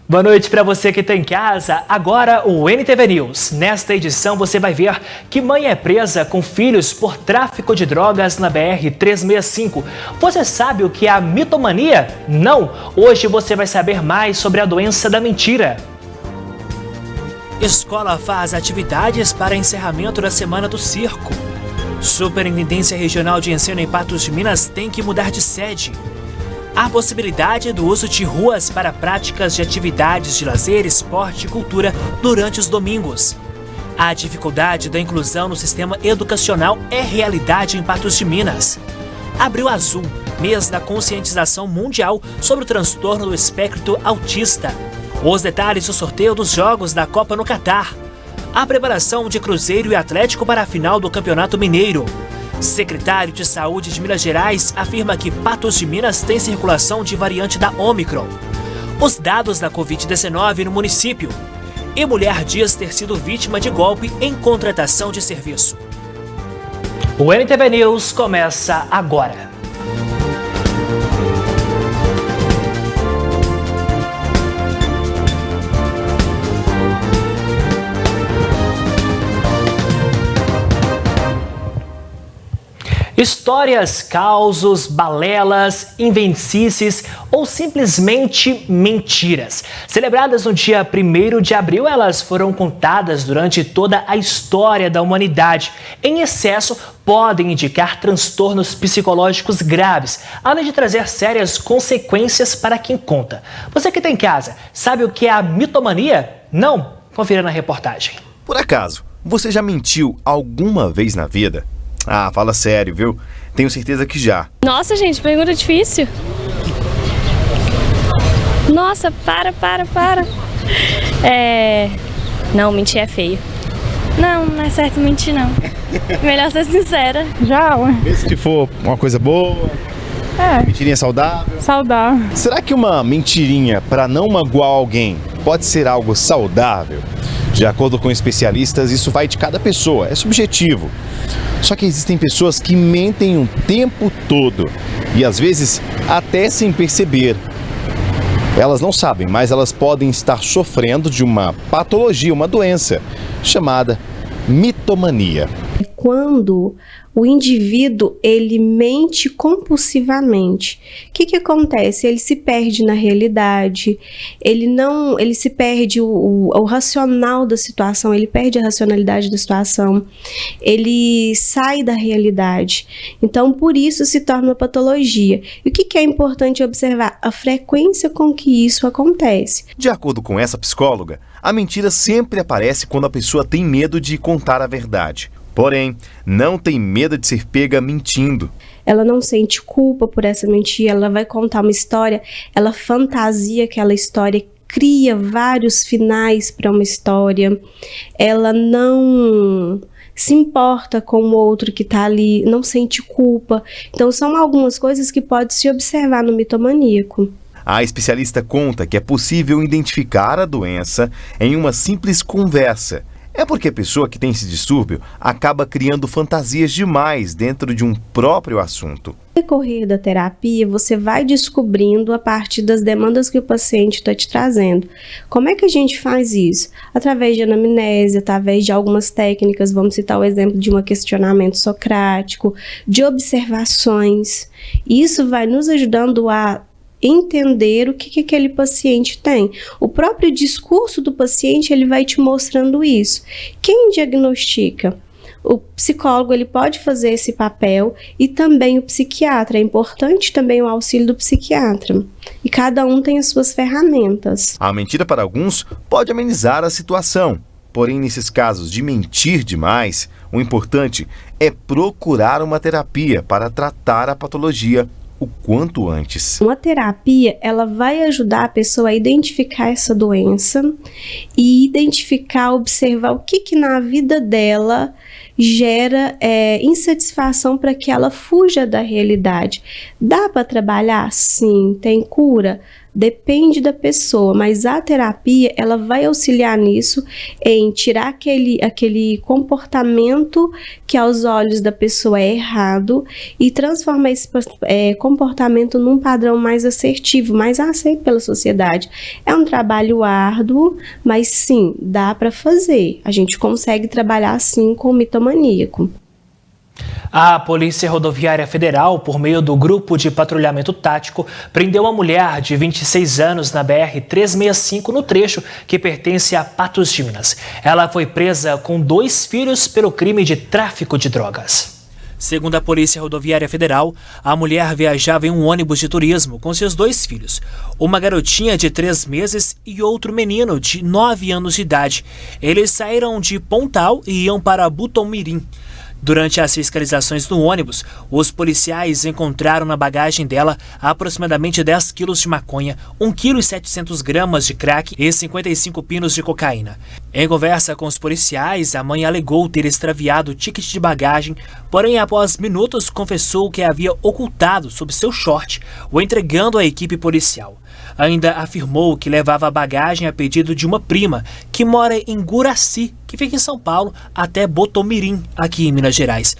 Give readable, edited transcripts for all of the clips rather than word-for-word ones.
Boa noite para você que está em casa. Agora o NTV News. Nesta edição você vai ver que mãe é presa com filhos por tráfico de drogas na BR-365. Você sabe o que é a mitomania? Não! Hoje você vai saber mais sobre a doença da mentira. Escola faz atividades para encerramento da Semana do Circo. Superintendência Regional de Ensino em Patos de Minas tem que mudar de sede. Há possibilidade do uso de ruas para práticas de atividades de lazer, esporte e cultura durante os domingos. A dificuldade da inclusão no sistema educacional é realidade em Patos de Minas. Abril Azul, mês da conscientização mundial sobre o transtorno do espectro autista. Os detalhes do sorteio dos jogos da Copa no Catar. A preparação de Cruzeiro e Atlético para a final do Campeonato Mineiro. Secretário de Saúde de Minas Gerais afirma que Patos de Minas tem circulação de variante da Ômicron. Os dados da Covid-19 no município. E mulher diz ter sido vítima de golpe em contratação de serviço. O NTV News começa agora. Histórias, causos, balelas, invencices ou simplesmente mentiras. Celebradas no dia 1º de abril, elas foram contadas durante toda a história da humanidade. Em excesso, podem indicar transtornos psicológicos graves, além de trazer sérias consequências para quem conta. Você que está em casa, sabe o que é a mitomania? Não? Confira na reportagem. Por acaso, você já mentiu alguma vez na vida? Ah, fala sério, viu? Tenho certeza que já. Nossa, gente, pergunta difícil. Nossa, para. Não, mentir é feio. Não é certo mentir, não. Melhor ser sincera. Já, ué. Mesmo que for uma coisa boa, mentirinha saudável. Saudável. Será que uma mentirinha para não magoar alguém pode ser algo saudável? De acordo com especialistas, isso vai de cada pessoa, é subjetivo. Só que existem pessoas que mentem o tempo todo e às vezes até sem perceber. Elas não sabem, mas elas podem estar sofrendo de uma patologia, uma doença chamada mitomania. Quando o indivíduo ele mente compulsivamente, o que acontece? Ele se perde na realidade, ele se perde o racional da situação, ele perde a racionalidade da situação, ele sai da realidade. Então, por isso se torna uma patologia. E o que é importante observar? A frequência com que isso acontece. De acordo com essa psicóloga, a mentira sempre aparece quando a pessoa tem medo de contar a verdade. Porém, não tem medo de ser pega mentindo. Ela não sente culpa por essa mentira, ela vai contar uma história, ela fantasia aquela história, cria vários finais para uma história, ela não se importa com o outro que está ali, não sente culpa. Então, são algumas coisas que pode se observar no mitomaníaco. A especialista conta que é possível identificar a doença em uma simples conversa. É porque a pessoa que tem esse distúrbio acaba criando fantasias demais dentro de um próprio assunto. No decorrer da terapia, você vai descobrindo a partir das demandas que o paciente está te trazendo. Como é que a gente faz isso? Através de anamnese, através de algumas técnicas, vamos citar o exemplo de um questionamento socrático, de observações. Isso vai nos ajudando a entender o que aquele paciente tem. O próprio discurso do paciente ele vai te mostrando isso. Quem diagnostica? O psicólogo ele pode fazer esse papel e também o psiquiatra. É importante também o auxílio do psiquiatra. E cada um tem as suas ferramentas. A mentira para alguns pode amenizar a situação. Porém, nesses casos de mentir demais, o importante é procurar uma terapia para tratar a patologia o quanto antes. Uma terapia, ela vai ajudar a pessoa a identificar essa doença e identificar, observar o que na vida dela gera insatisfação para que ela fuja da realidade. Dá para trabalhar? Sim. Tem cura? Depende da pessoa, mas a terapia, ela vai auxiliar nisso, em tirar aquele comportamento que aos olhos da pessoa é errado e transformar esse comportamento num padrão mais assertivo, mais aceito pela sociedade. É um trabalho árduo, mas sim, dá para fazer. A gente consegue trabalhar assim com o mitomaníaco. A Polícia Rodoviária Federal, por meio do Grupo de Patrulhamento Tático, prendeu uma mulher de 26 anos na BR-365 no trecho que pertence a Patos de Minas. Ela foi presa com 2 filhos pelo crime de tráfico de drogas. Segundo a Polícia Rodoviária Federal, a mulher viajava em um ônibus de turismo com seus 2 filhos, uma garotinha de 3 meses e outro menino de 9 anos de idade. Eles saíram de Pontal e iam para Butomirim. Durante as fiscalizações no ônibus, os policiais encontraram na bagagem dela aproximadamente 10 quilos de maconha, 1,7 kg de crack e 55 pinos de cocaína. Em conversa com os policiais, a mãe alegou ter extraviado o ticket de bagagem, porém após minutos confessou que havia ocultado sob seu short, o entregando à equipe policial. Ainda afirmou que levava a bagagem a pedido de uma prima, que mora em Guraci, que fica em São Paulo, até Botomirim, aqui em Minas Gerais,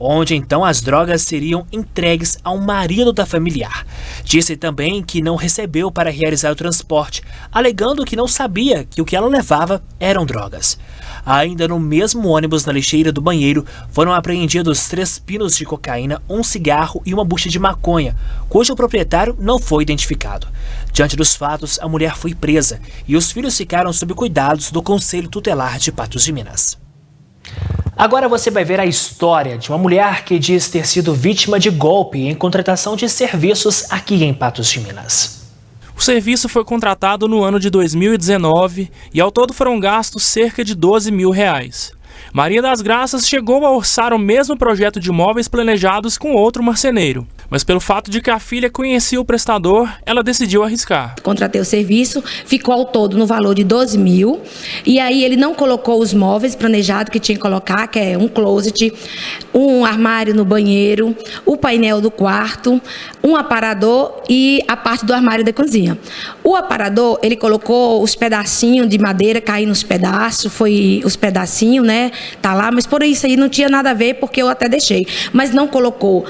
onde então as drogas seriam entregues ao marido da familiar. Disse também que não recebeu para realizar o transporte, alegando que não sabia que o que ela levava eram drogas. Ainda no mesmo ônibus, na lixeira do banheiro, foram apreendidos 3 pinos de cocaína, 1 cigarro e uma bucha de maconha, cujo proprietário não foi identificado. Diante dos fatos, a mulher foi presa e os filhos ficaram sob cuidados do Conselho Tutelar de Patos de Minas. Agora você vai ver a história de uma mulher que diz ter sido vítima de golpe em contratação de serviços aqui em Patos de Minas. O serviço foi contratado no ano de 2019 e ao todo foram gastos cerca de R$12 mil. Maria das Graças chegou a orçar o mesmo projeto de imóveis planejados com outro marceneiro, mas pelo fato de que a filha conhecia o prestador, ela decidiu arriscar. Contratei o serviço, ficou ao todo no valor de R$12 mil, e aí ele não colocou os móveis planejados que tinha que colocar, que é um closet, um armário no banheiro, o painel do quarto, um aparador e a parte do armário da cozinha. O aparador, ele colocou os pedacinhos de madeira caindo nos pedaços, foi os pedacinhos, né? Tá lá, mas por isso aí não tinha nada a ver, porque eu até deixei. Mas não colocou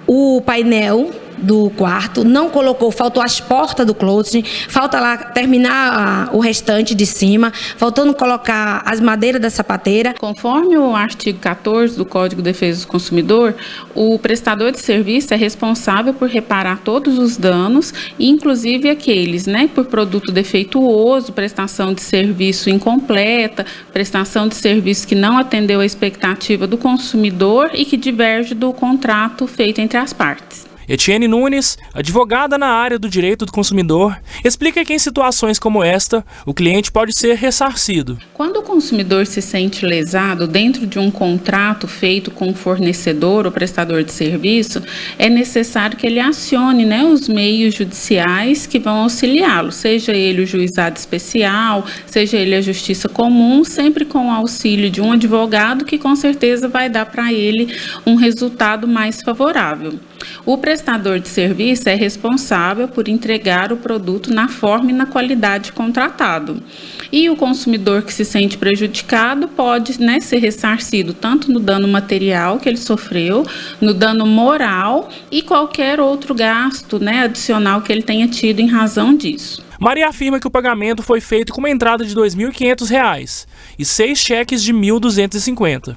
o painel do quarto, não colocou, faltou as portas do closet, falta lá terminar o restante de cima, faltando colocar as madeiras da sapateira. Conforme o artigo 14 do Código de Defesa do Consumidor, o prestador de serviço é responsável por reparar todos os danos, inclusive aqueles, por produto defeituoso, prestação de serviço incompleta, prestação de serviço que não atendeu a expectativa do consumidor e que diverge do contrato feito entre as partes. Etienne Nunes, advogada na área do direito do consumidor, explica que em situações como esta, o cliente pode ser ressarcido. Quando o consumidor se sente lesado dentro de um contrato feito com o fornecedor ou prestador de serviço, é necessário que ele acione os meios judiciais que vão auxiliá-lo, seja ele o juizado especial, seja ele a justiça comum, sempre com o auxílio de um advogado que com certeza vai dar para ele um resultado mais favorável. O prestador de serviço é responsável por entregar o produto na forma e na qualidade contratado. E o consumidor que se sente prejudicado pode ser ressarcido tanto no dano material que ele sofreu, no dano moral e qualquer outro gasto adicional que ele tenha tido em razão disso. Maria afirma que o pagamento foi feito com uma entrada de R$ 2.500 e 6 cheques de R$ 1.250.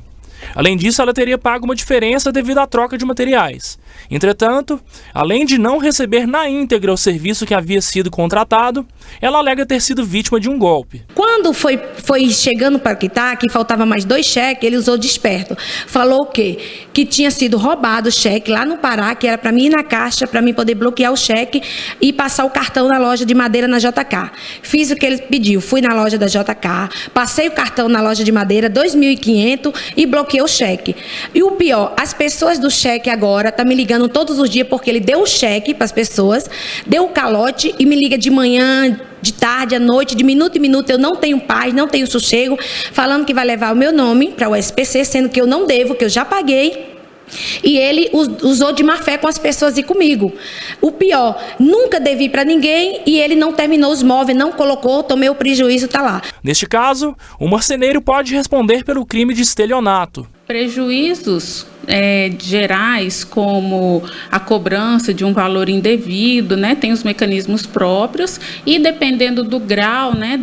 Além disso, ela teria pago uma diferença devido à troca de materiais. Entretanto, além de não receber na íntegra o serviço que havia sido contratado, ela alega ter sido vítima de um golpe. Quando foi chegando para quitar, que faltava mais 2 cheques, ele usou de esperto. Falou o quê? Que tinha sido roubado o cheque lá no Pará, que era para mim ir na caixa, para mim poder bloquear o cheque e passar o cartão na loja de madeira na JK. Fiz o que ele pediu, fui na loja da JK, passei o cartão na loja de madeira, R$ 2.500 e bloqueei o cheque. E o pior, as pessoas do cheque agora estão me ligando todos os dias porque ele deu o cheque para as pessoas, deu o calote e me liga de manhã, de tarde, à noite, de minuto em minuto. Eu não tenho paz, não tenho sossego, falando que vai levar o meu nome para o SPC, sendo que eu não devo, que eu já paguei, E ele usou de má fé com as pessoas e comigo. O pior, nunca devi para ninguém e ele não terminou os móveis, não colocou, tomei o prejuízo, tá lá. Neste caso, o marceneiro pode responder pelo crime de estelionato. Prejuízos gerais, como a cobrança de um valor indevido, né, tem os mecanismos próprios e dependendo do grau, né,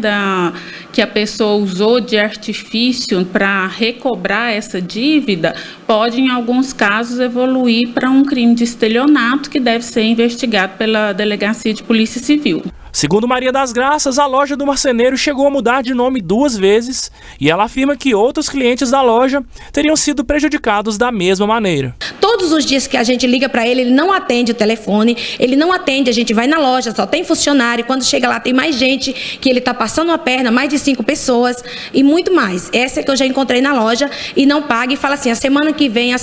que a pessoa usou de artifício para recobrar essa dívida, pode em alguns casos evoluir para um crime de estelionato que deve ser investigado pela Delegacia de Polícia Civil. Segundo Maria das Graças, a loja do marceneiro chegou a mudar de nome 2 vezes e ela afirma que outros clientes da loja teriam sido prejudicados da mesma maneira. Todos os dias que a gente liga para ele não atende o telefone, ele não atende, a gente vai na loja, só tem funcionário, quando chega lá tem mais gente, que ele está passando a perna, mais de 5 pessoas e muito mais. Essa é que eu já encontrei na loja e não paga e fala assim, a semana que vem,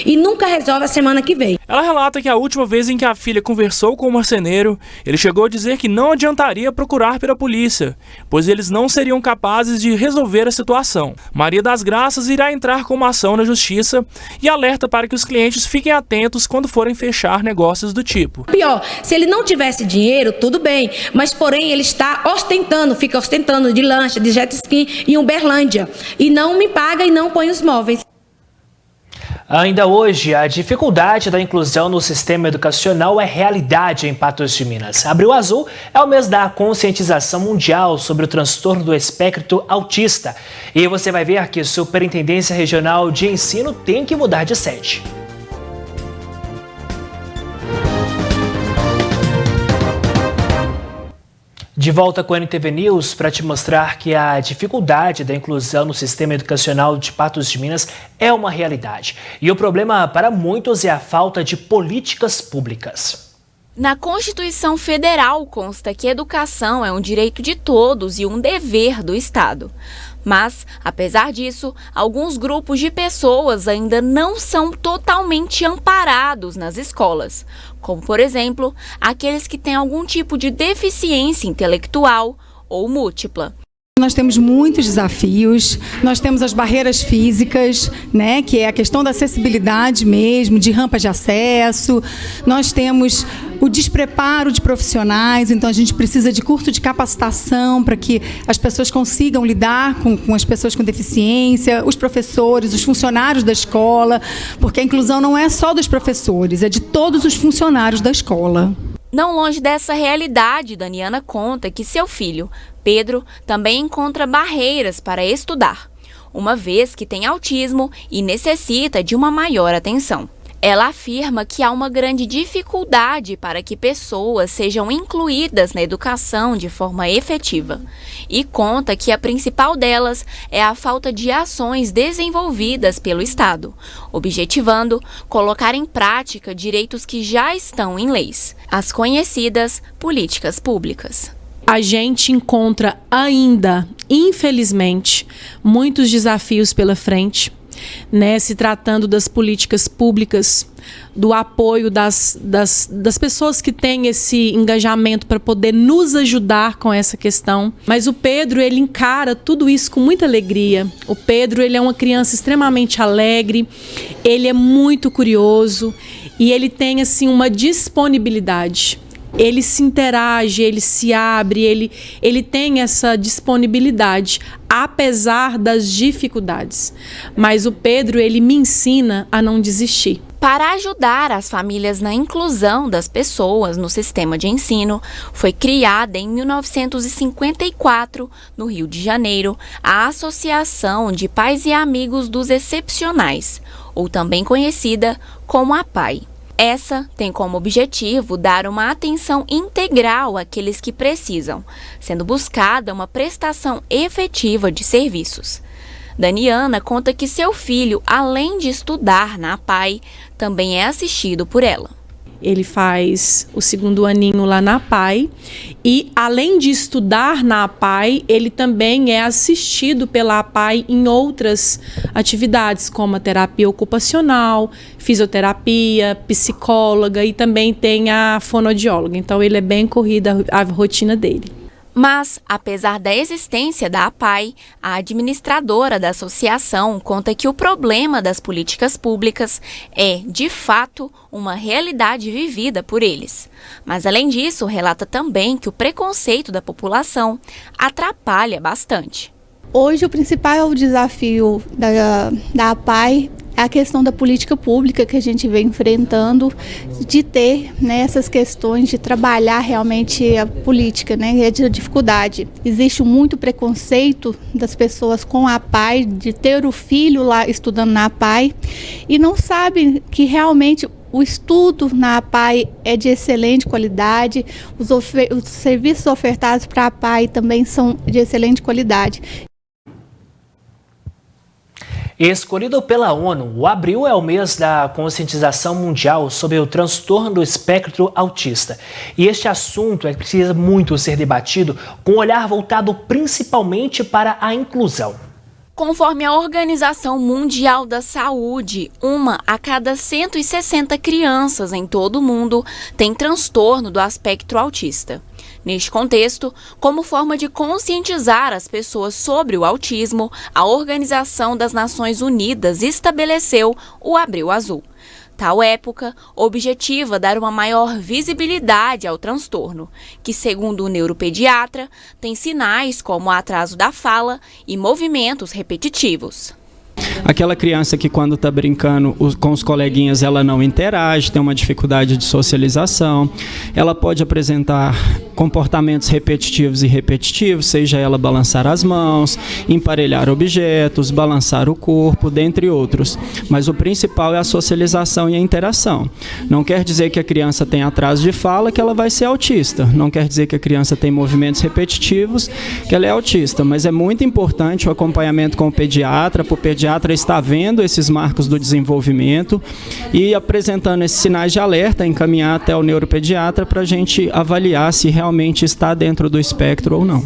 e nunca resolve a semana que vem. Ela relata que a última vez em que a filha conversou com o marceneiro, ele chegou a dizer que não adiantaria procurar pela polícia, pois eles não seriam capazes de resolver a situação. Maria das Graças irá entrar com uma ação na justiça e alerta para que os clientes fiquem atentos quando forem fechar negócios do tipo. Pior, se ele não tivesse dinheiro, tudo bem, mas porém ele está fica ostentando de lancha, de jet ski em Uberlândia e não me paga e não põe os móveis. Ainda hoje, a dificuldade da inclusão no sistema educacional é realidade em Patos de Minas. Abril Azul é o mês da conscientização mundial sobre o transtorno do espectro autista. E você vai ver que a Superintendência Regional de Ensino tem que mudar de sede. De volta com a NTV News para te mostrar que a dificuldade da inclusão no sistema educacional de Patos de Minas é uma realidade. E o problema para muitos é a falta de políticas públicas. Na Constituição Federal consta que educação é um direito de todos e um dever do Estado. Mas, apesar disso, alguns grupos de pessoas ainda não são totalmente amparados nas escolas, como, por exemplo, aqueles que têm algum tipo de deficiência intelectual ou múltipla. Nós temos muitos desafios, nós temos as barreiras físicas, né, que é a questão da acessibilidade mesmo, de rampas de acesso, nós temos o despreparo de profissionais, então a gente precisa de curso de capacitação para que as pessoas consigam lidar com as pessoas com deficiência, os professores, os funcionários da escola, porque a inclusão não é só dos professores, é de todos os funcionários da escola. Não longe dessa realidade, Daniana conta que seu filho, Pedro, também encontra barreiras para estudar, uma vez que tem autismo e necessita de uma maior atenção. Ela afirma que há uma grande dificuldade para que pessoas sejam incluídas na educação de forma efetiva e conta que a principal delas é a falta de ações desenvolvidas pelo Estado, objetivando colocar em prática direitos que já estão em leis, as conhecidas políticas públicas. A gente encontra ainda, infelizmente, muitos desafios pela frente, né, se tratando das políticas públicas, do apoio das pessoas que têm esse engajamento para poder nos ajudar com essa questão. Mas o Pedro, ele encara tudo isso com muita alegria. O Pedro, ele é uma criança extremamente alegre, ele é muito curioso e ele tem assim uma disponibilidade. Ele se interage, ele se abre, ele tem essa disponibilidade, apesar das dificuldades. Mas o Pedro, ele me ensina a não desistir. Para ajudar as famílias na inclusão das pessoas no sistema de ensino, foi criada em 1954, no Rio de Janeiro, a Associação de Pais e Amigos dos Excepcionais, ou também conhecida como APAE. Essa tem como objetivo dar uma atenção integral àqueles que precisam, sendo buscada uma prestação efetiva de serviços. Daniana conta que seu filho, além de estudar na APAE, também é assistido por ela. Ele faz o 2º aninho lá na APAE e, além de estudar na APAE, ele também é assistido pela APAE em outras atividades, como a terapia ocupacional, fisioterapia, psicóloga e também tem a fonoaudióloga. Então, ele é bem corrida a rotina dele. Mas, apesar da existência da APAE, a administradora da associação conta que o problema das políticas públicas é, de fato, uma realidade vivida por eles. Mas, além disso, relata também que o preconceito da população atrapalha bastante. Hoje, o principal desafio da APAE é a questão da política pública que a gente vem enfrentando, de ter, né, essas questões de trabalhar realmente a política, né, é de dificuldade. Existe muito preconceito das pessoas com a APAE, de ter o filho lá estudando na APAE, e não sabem que realmente o estudo na APAE é de excelente qualidade, os serviços ofertados para a APAE também são de excelente qualidade. Escolhido pela ONU, o abril é o mês da conscientização mundial sobre o transtorno do espectro autista. E este assunto precisa muito ser debatido com um olhar voltado principalmente para a inclusão. Conforme a Organização Mundial da Saúde, 1 a cada 160 crianças em todo o mundo tem transtorno do espectro autista. Neste contexto, como forma de conscientizar as pessoas sobre o autismo, a Organização das Nações Unidas estabeleceu o Abril Azul. Tal época objetiva dar uma maior visibilidade ao transtorno, que, segundo o neuropediatra, tem sinais como atraso da fala e movimentos repetitivos. Aquela criança que quando está brincando com os coleguinhas ela não interage, tem uma dificuldade de socialização, ela pode apresentar comportamentos repetitivos e repetitivos, seja ela balançar as mãos, emparelhar objetos, balançar o corpo, dentre outros. Mas o principal é a socialização e a interação. Não quer dizer que a criança tem atraso de fala que ela vai ser autista, não quer dizer que a criança tem movimentos repetitivos que ela é autista, mas é muito importante o acompanhamento com o pediatra, para o pediatra está vendo esses marcos do desenvolvimento e apresentando esses sinais de alerta, encaminhar até o neuropediatra para a gente avaliar se realmente está dentro do espectro ou não.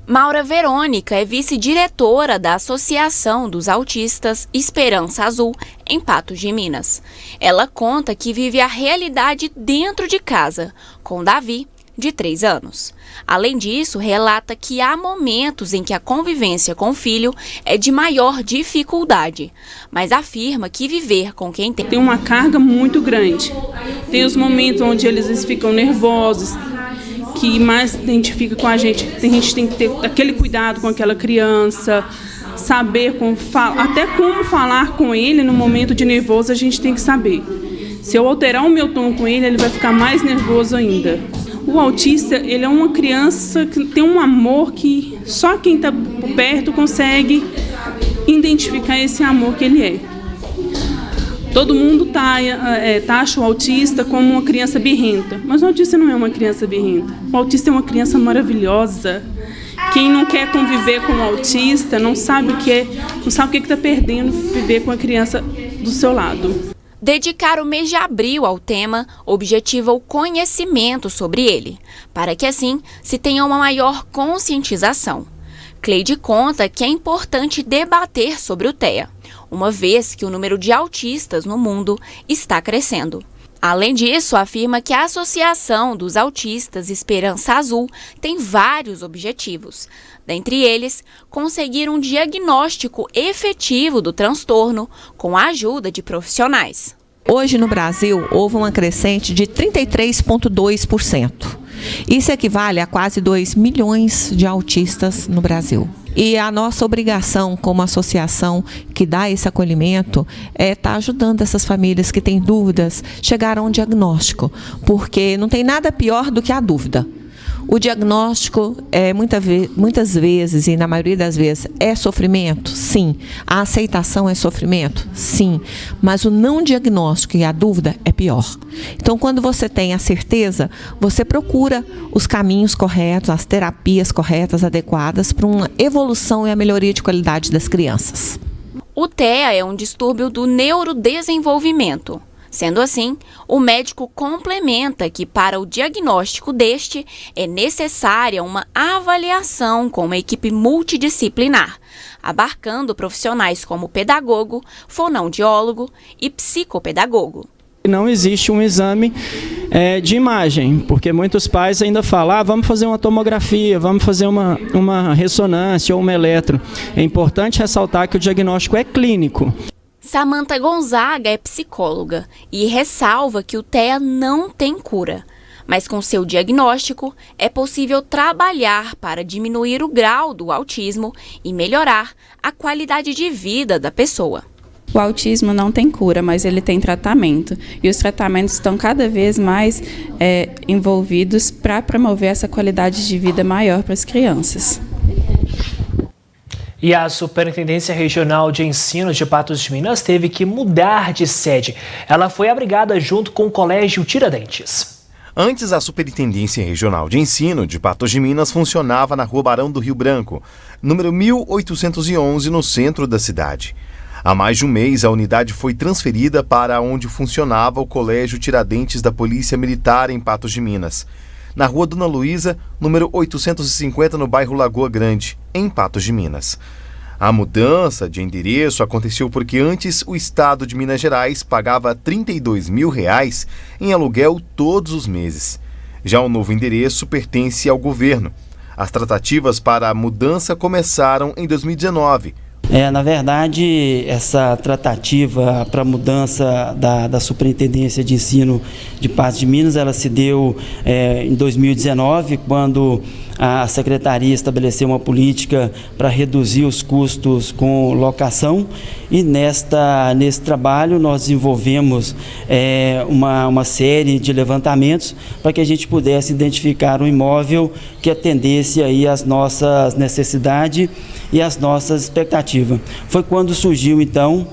Maura Verônica é vice-diretora da Associação dos Autistas Esperança Azul, em Patos de Minas. Ela conta que vive a realidade dentro de casa, com Davi, de 3 anos. Além disso, relata que há momentos em que a convivência com o filho é de maior dificuldade, mas afirma que viver com quem tem uma carga muito grande. Tem os momentos onde eles ficam nervosos, que mais identifica com a gente tem que ter aquele cuidado com aquela criança, saber até como falar com ele no momento de nervoso, a gente tem que saber. Se eu alterar o meu tom com ele, ele vai ficar mais nervoso ainda. O autista, ele é uma criança que tem um amor que só quem está perto consegue identificar esse amor que ele é. Todo mundo taxa o autista como uma criança birrenta, mas o autista não é uma criança birrenta. O autista é uma criança maravilhosa. Quem não quer conviver com o autista não sabe o que está perdendo viver com a criança do seu lado. Dedicar o mês de abril ao tema objetiva o conhecimento sobre ele, para que assim se tenha uma maior conscientização. Cleide conta que é importante debater sobre o TEA, uma vez que o número de autistas no mundo está crescendo. Além disso, afirma que a Associação dos Autistas Esperança Azul tem vários objetivos. Dentre eles, conseguir um diagnóstico efetivo do transtorno com a ajuda de profissionais. Hoje no Brasil houve uma crescente de 33,2%. Isso equivale a quase 2 milhões de autistas no Brasil. E a nossa obrigação como associação que dá esse acolhimento é estar ajudando essas famílias que têm dúvidas, chegar a um diagnóstico, porque não tem nada pior do que a dúvida. O diagnóstico, muitas vezes, e na maioria das vezes, é sofrimento? Sim. A aceitação é sofrimento? Sim. Mas o não diagnóstico e a dúvida é pior. Então, quando você tem a certeza, você procura os caminhos corretos, as terapias corretas, adequadas, para uma evolução e a melhoria de qualidade das crianças. O TEA é um distúrbio do neurodesenvolvimento. Sendo assim, o médico complementa que para o diagnóstico deste é necessária uma avaliação com uma equipe multidisciplinar, abarcando profissionais como pedagogo, fonoaudiólogo e psicopedagogo. Não existe um exame de imagem, porque muitos pais ainda falam, vamos fazer uma tomografia, vamos fazer uma ressonância ou uma eletro. É importante ressaltar que o diagnóstico é clínico. Samantha Gonzaga é psicóloga e ressalva que o TEA não tem cura, mas com seu diagnóstico é possível trabalhar para diminuir o grau do autismo e melhorar a qualidade de vida da pessoa. O autismo não tem cura, mas ele tem tratamento. E os tratamentos estão cada vez mais envolvidos para promover essa qualidade de vida maior para as crianças. E a Superintendência Regional de Ensino de Patos de Minas teve que mudar de sede. Ela foi abrigada junto com o Colégio Tiradentes. Antes, a Superintendência Regional de Ensino de Patos de Minas funcionava na Rua Barão do Rio Branco, número 1811, no centro da cidade. Há mais de um mês, a unidade foi transferida para onde funcionava o Colégio Tiradentes da Polícia Militar em Patos de Minas, na Rua Dona Luísa, número 850, no bairro Lagoa Grande, em Patos de Minas. A mudança de endereço aconteceu porque antes o Estado de Minas Gerais pagava R$ 32 mil em aluguel todos os meses. Já o novo endereço pertence ao governo. As tratativas para a mudança começaram em 2019. Na verdade, essa tratativa para a mudança da Superintendência de Ensino de Patos de Minas, ela se deu em 2019, quando a Secretaria estabeleceu uma política para reduzir os custos com locação, e nesse trabalho nós desenvolvemos uma série de levantamentos para que a gente pudesse identificar um imóvel que atendesse aí às nossas necessidades e às nossas expectativas. Foi quando surgiu, então,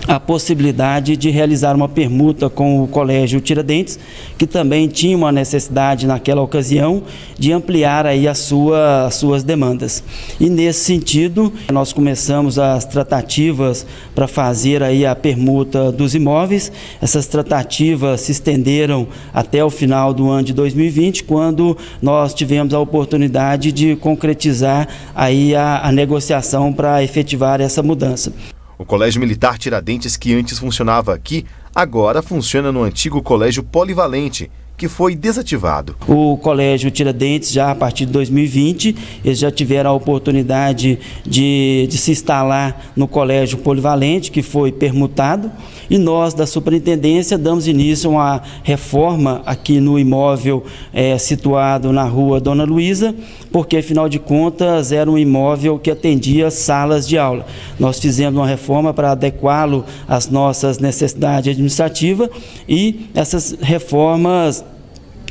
a possibilidade de realizar uma permuta com o Colégio Tiradentes, que também tinha uma necessidade naquela ocasião de ampliar aí as suas demandas. E nesse sentido, nós começamos as tratativas para fazer aí a permuta dos imóveis. Essas tratativas se estenderam até o final do ano de 2020, quando nós tivemos a oportunidade de concretizar aí a negociação para efetivar essa mudança. O Colégio Militar Tiradentes, que antes funcionava aqui, agora funciona no antigo Colégio Polivalente, que foi desativado. O Colégio Tiradentes, já a partir de 2020, eles já tiveram a oportunidade de se instalar no Colégio Polivalente, que foi permutado, e nós, da Superintendência, damos início a uma reforma aqui no imóvel situado na Rua Dona Luísa, porque, afinal de contas, era um imóvel que atendia salas de aula. Nós fizemos uma reforma para adequá-lo às nossas necessidades administrativas, e essas reformas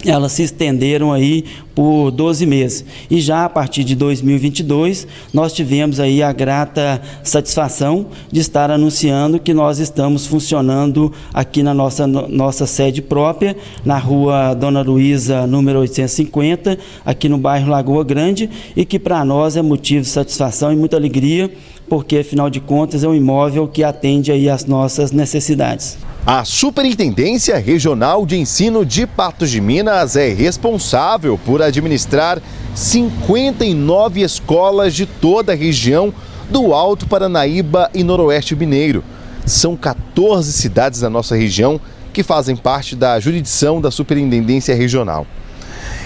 elas se estenderam aí por 12 meses. E já a partir de 2022, nós tivemos aí a grata satisfação de estar anunciando que nós estamos funcionando aqui na nossa sede própria, na Rua Dona Luísa, número 850, aqui no bairro Lagoa Grande, e que para nós é motivo de satisfação e muita alegria, porque, afinal de contas, é um imóvel que atende aí às nossas necessidades. A Superintendência Regional de Ensino de Patos de Minas é responsável por administrar 59 escolas de toda a região do Alto Paranaíba e Noroeste Mineiro. São 14 cidades da nossa região que fazem parte da jurisdição da Superintendência Regional.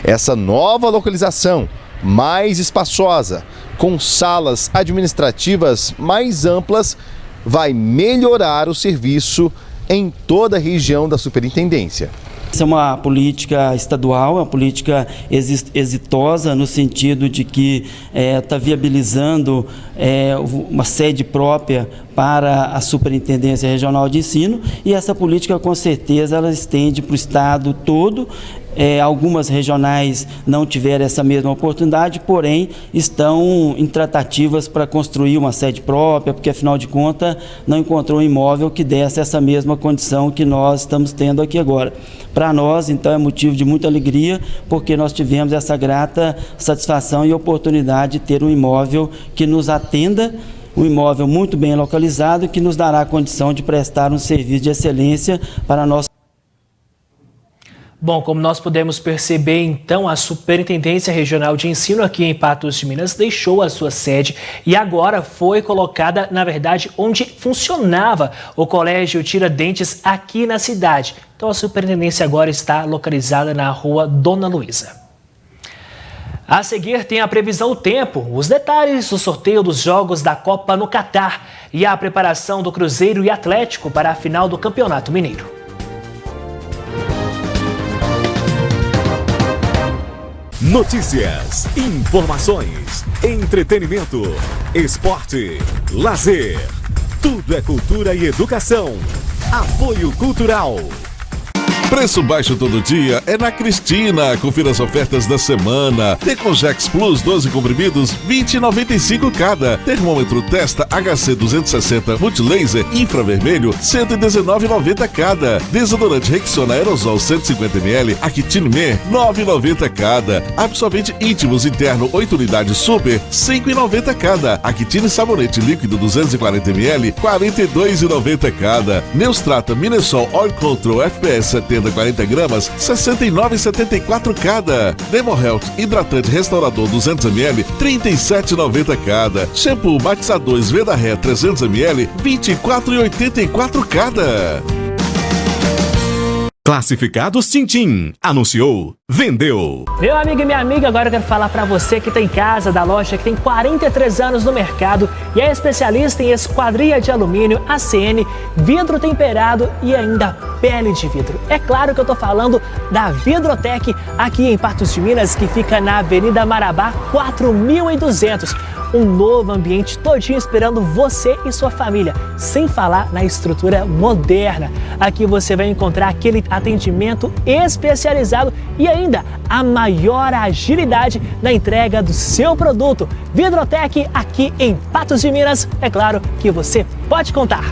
Essa nova localização, mais espaçosa, com salas administrativas mais amplas, vai melhorar o serviço em toda a região da Superintendência. Essa é uma política estadual, uma política exitosa no sentido de que está viabilizando uma sede própria para a Superintendência Regional de Ensino, e essa política, com certeza, ela estende para o estado todo. Algumas regionais não tiveram essa mesma oportunidade, porém estão em tratativas para construir uma sede própria, porque, afinal de contas, não encontrou um imóvel que desse essa mesma condição que nós estamos tendo aqui agora. Para nós, então, é motivo de muita alegria, porque nós tivemos essa grata satisfação e oportunidade de ter um imóvel que nos atenda, um imóvel muito bem localizado, que nos dará a condição de prestar um serviço de excelência para a nossa. Bom, como nós pudemos perceber, então, a Superintendência Regional de Ensino aqui em Patos de Minas deixou a sua sede e agora foi colocada, na verdade, onde funcionava o Colégio Tiradentes aqui na cidade. Então, a superintendência agora está localizada na Rua Dona Luísa. A seguir tem a previsão do tempo, os detalhes do sorteio dos jogos da Copa no Catar e a preparação do Cruzeiro e Atlético para a final do Campeonato Mineiro. Notícias, informações, entretenimento, esporte, lazer. Tudo é cultura e educação. Apoio Cultural. Preço baixo todo dia é na Cristina. Confira as ofertas da semana. Teconjex Plus 12 comprimidos, R$ 20,95 cada. Termômetro Testa HC 260 Multilaser infravermelho, R$ 119,90 cada. Desodorante Rexona Aerosol 150 ml, Actine Men, R$ 9,90 cada. Absorvente íntimos interno 8 unidades super, R$ 5,90 cada. Actine Sabonete líquido 240 ml, R$ 42,90 cada. Neustrata Minesol Oil Control FPS 70 40 gramas, R$ 69,74 cada. Demo Health hidratante restaurador 200 ml, R$ 37,90 cada. Shampoo matizador Veda Ré 300 ml, R$ 24,84 cada. Classificados Tintim. Anunciou, vendeu. Meu amigo e minha amiga, agora eu quero falar para você que está em casa da loja que tem 43 anos no mercado e é especialista em esquadria de alumínio, ACN, vidro temperado e ainda pele de vidro. É claro que eu estou falando da Vidrotec aqui em Patos de Minas, que fica na Avenida Marabá 4200. Um novo ambiente todinho esperando você e sua família, sem falar na estrutura moderna. Aqui você vai encontrar aquele atendimento especializado e ainda a maior agilidade na entrega do seu produto. Vidrotec aqui em Patos de Minas, é claro que você pode contar.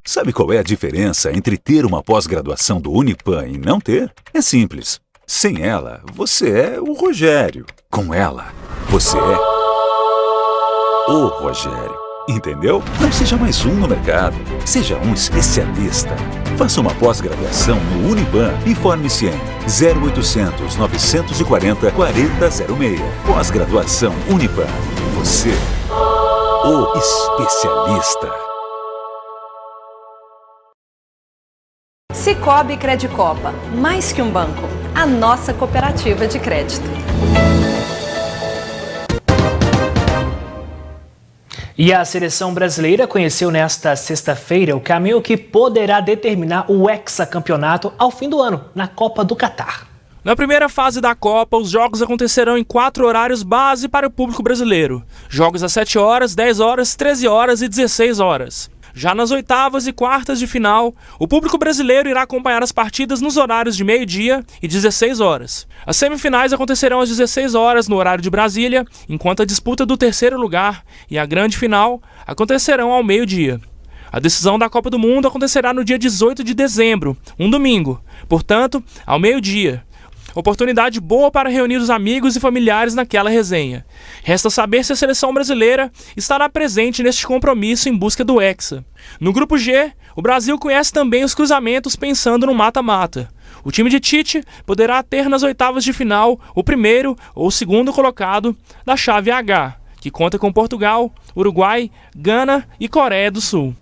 Sabe qual é a diferença entre ter uma pós-graduação do Unipan e não ter? É simples. Sem ela, você é o Rogério. Com ela, você é o Rogério. Entendeu? Não seja mais um no mercado. Seja um especialista. Faça uma pós-graduação no Unipan e forme-se em 0800 940 4006. Pós-graduação Unipan. Você, o especialista. Sicoob Credicopa, mais que um banco, a nossa cooperativa de crédito. E a seleção brasileira conheceu nesta sexta-feira o caminho que poderá determinar o hexacampeonato ao fim do ano, na Copa do Catar. Na primeira fase da Copa, os jogos acontecerão em 4 horários base para o público brasileiro. Jogos às 7 horas, 10 horas, 13 horas e 16 horas. Já nas oitavas e quartas de final, o público brasileiro irá acompanhar as partidas nos horários de meio-dia e 16 horas. As semifinais acontecerão às 16 horas no horário de Brasília, enquanto a disputa do terceiro lugar e a grande final acontecerão ao meio-dia. A decisão da Copa do Mundo acontecerá no dia 18 de dezembro, um domingo, portanto, ao meio-dia. Oportunidade boa para reunir os amigos e familiares naquela resenha. Resta saber se a seleção brasileira estará presente neste compromisso em busca do Hexa. No grupo G, o Brasil conhece também os cruzamentos pensando no mata-mata. O time de Tite poderá ter nas oitavas de final o primeiro ou o segundo colocado da chave H, que conta com Portugal, Uruguai, Gana e Coreia do Sul.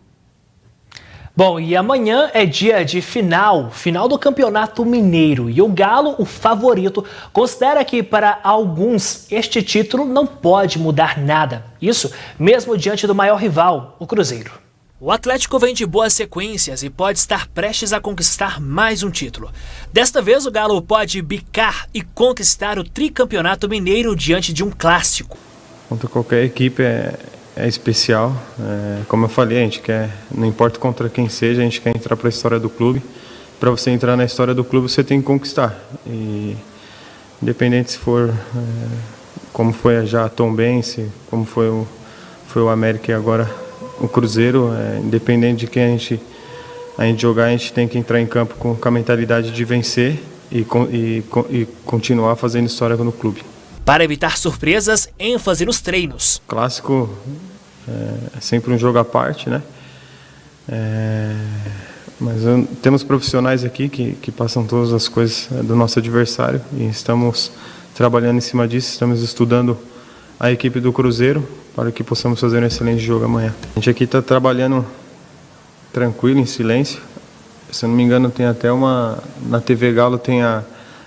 Bom, e amanhã é dia de final do Campeonato Mineiro. E o Galo, o favorito, considera que para alguns este título não pode mudar nada. Isso mesmo diante do maior rival, o Cruzeiro. O Atlético vem de boas sequências e pode estar prestes a conquistar mais um título. Desta vez o Galo pode bicar e conquistar o tricampeonato mineiro diante de um clássico. Contra qualquer equipe é especial, como eu falei, a gente quer, não importa contra quem seja, a gente quer entrar para a história do clube. Para você entrar na história do clube, você tem que conquistar. E independente se for como foi já a Tombense, como foi o América e agora o Cruzeiro, independente de quem a gente jogar, a gente tem que entrar em campo com a mentalidade de vencer e continuar fazendo história no clube. Para evitar surpresas, ênfase nos treinos. Clássico é sempre um jogo à parte, né? Mas temos profissionais aqui que passam todas as coisas do nosso adversário e estamos trabalhando em cima disso, estamos estudando a equipe do Cruzeiro para que possamos fazer um excelente jogo amanhã. A gente aqui está trabalhando tranquilo, em silêncio. Se eu não me engano, tem até na TV Galo,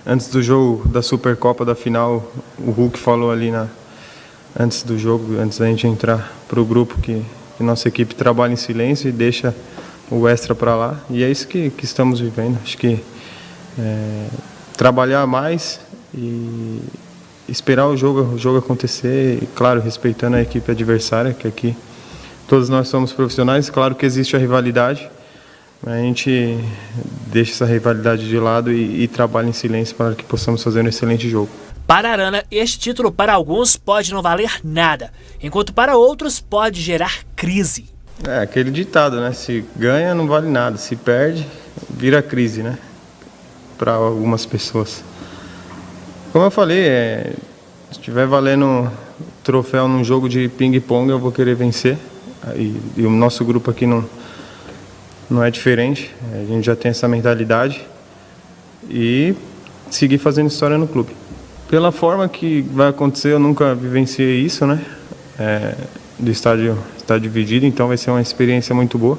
antes do jogo da Supercopa, da final, o Hulk falou ali antes do jogo, antes da gente entrar para o grupo, que nossa equipe trabalha em silêncio e deixa o extra para lá. E é isso que estamos vivendo. Acho que trabalhar mais e esperar o jogo acontecer, e claro, respeitando a equipe adversária, que aqui todos nós somos profissionais. Claro que existe a rivalidade, mas a gente deixa essa rivalidade de lado e trabalha em silêncio para que possamos fazer um excelente jogo. Para Arana, este título para alguns pode não valer nada, enquanto para outros pode gerar crise. Aquele ditado, né? Se ganha, não vale nada. Se perde, vira crise, né? Para algumas pessoas. Como eu falei, se estiver valendo troféu num jogo de ping-pong, eu vou querer vencer. E o nosso grupo aqui não é diferente. A gente já tem essa mentalidade. E seguir fazendo história no clube. Pela forma que vai acontecer, eu nunca vivenciei isso, né? Do estádio está dividido, então vai ser uma experiência muito boa.